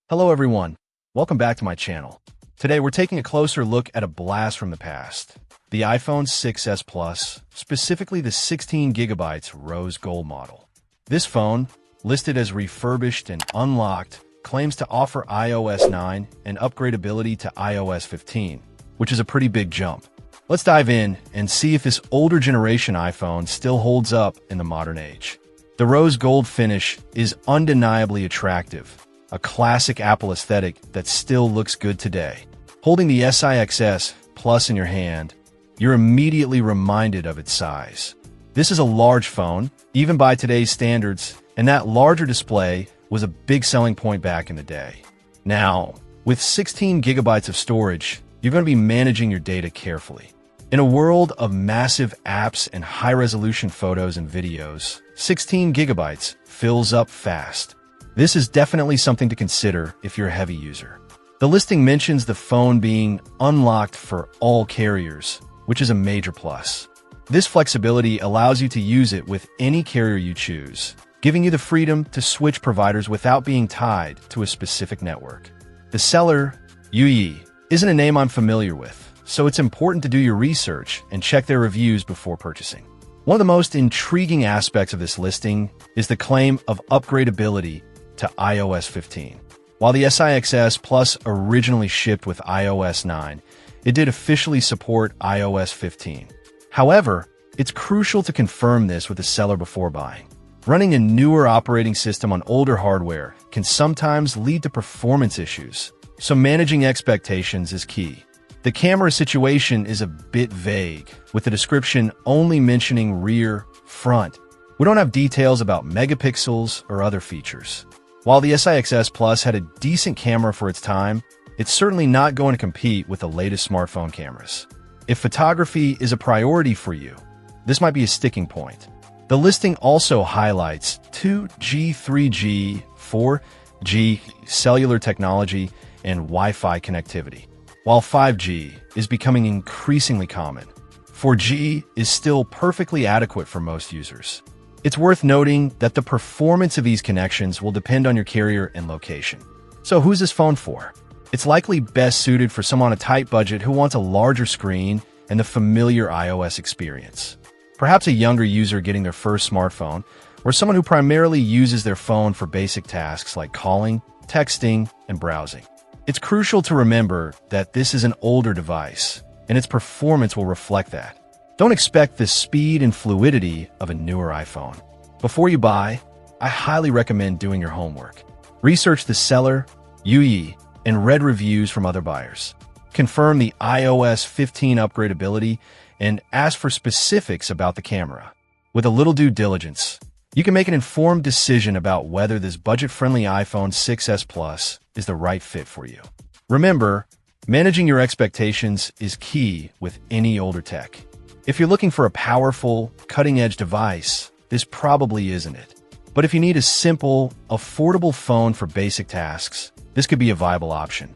Hello everyone, welcome back to my channel. Today we're taking a closer look at a blast from the past, the iPhone 6s Plus, specifically the 16GB rose gold model. This phone, listed as refurbished and unlocked, claims to offer iOS 9 and upgradability to iOS 15, which is a pretty big jump. Let's dive in and see if this older generation iPhone still holds up in the modern age. The rose gold finish is undeniably attractive, a classic Apple aesthetic that still looks good today. Holding the SIXS Plus in your hand, you're immediately reminded of its size. This is a large phone, even by today's standards, and that larger display was a big selling point back in the day. Now, with 16 gigabytes of storage, you're going to be managing your data carefully. In a world of massive apps and high-resolution photos and videos, 16 gigabytes fills up fast. This is definitely something to consider if you're a heavy user. The listing mentions the phone being unlocked for all carriers, which is a major plus. This flexibility allows you to use it with any carrier you choose, giving you the freedom to switch providers without being tied to a specific network. The seller, UE, isn't a name I'm familiar with, so it's important to do your research and check their reviews before purchasing. One of the most intriguing aspects of this listing is the claim of upgradability to iOS 15. While the SIXS Plus originally shipped with iOS 9, it did officially support iOS 15. However, it's crucial to confirm this with the seller before buying. Running a newer operating system on older hardware can sometimes lead to performance issues, so managing expectations is key. The camera situation is a bit vague, with the description only mentioning rear, front. We don't have details about megapixels or other features. While the SIXS Plus had a decent camera for its time, it's certainly not going to compete with the latest smartphone cameras. If photography is a priority for you, this might be a sticking point. The listing also highlights 2G, 3G, 4G cellular technology and Wi-Fi connectivity. While 5G is becoming increasingly common, 4G is still perfectly adequate for most users. It's worth noting that the performance of these connections will depend on your carrier and location. So who's this phone for? It's likely best suited for someone on a tight budget who wants a larger screen and the familiar iOS experience. Perhaps a younger user getting their first smartphone, or someone who primarily uses their phone for basic tasks like calling, texting, and browsing. It's crucial to remember that this is an older device, and its performance will reflect that. Don't expect the speed and fluidity of a newer iPhone. Before you buy, I highly recommend doing your homework. Research the seller, UE, and read reviews from other buyers. Confirm the iOS 15 upgradability and ask for specifics about the camera. With a little due diligence, you can make an informed decision about whether this budget-friendly iPhone 6s Plus is the right fit for you. Remember, managing your expectations is key with any older tech. If you're looking for a powerful, cutting-edge device, this probably isn't it. But if you need a simple, affordable phone for basic tasks, this could be a viable option.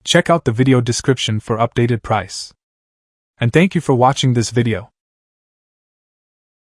Check out the video description for updated price. And thank you for watching this video.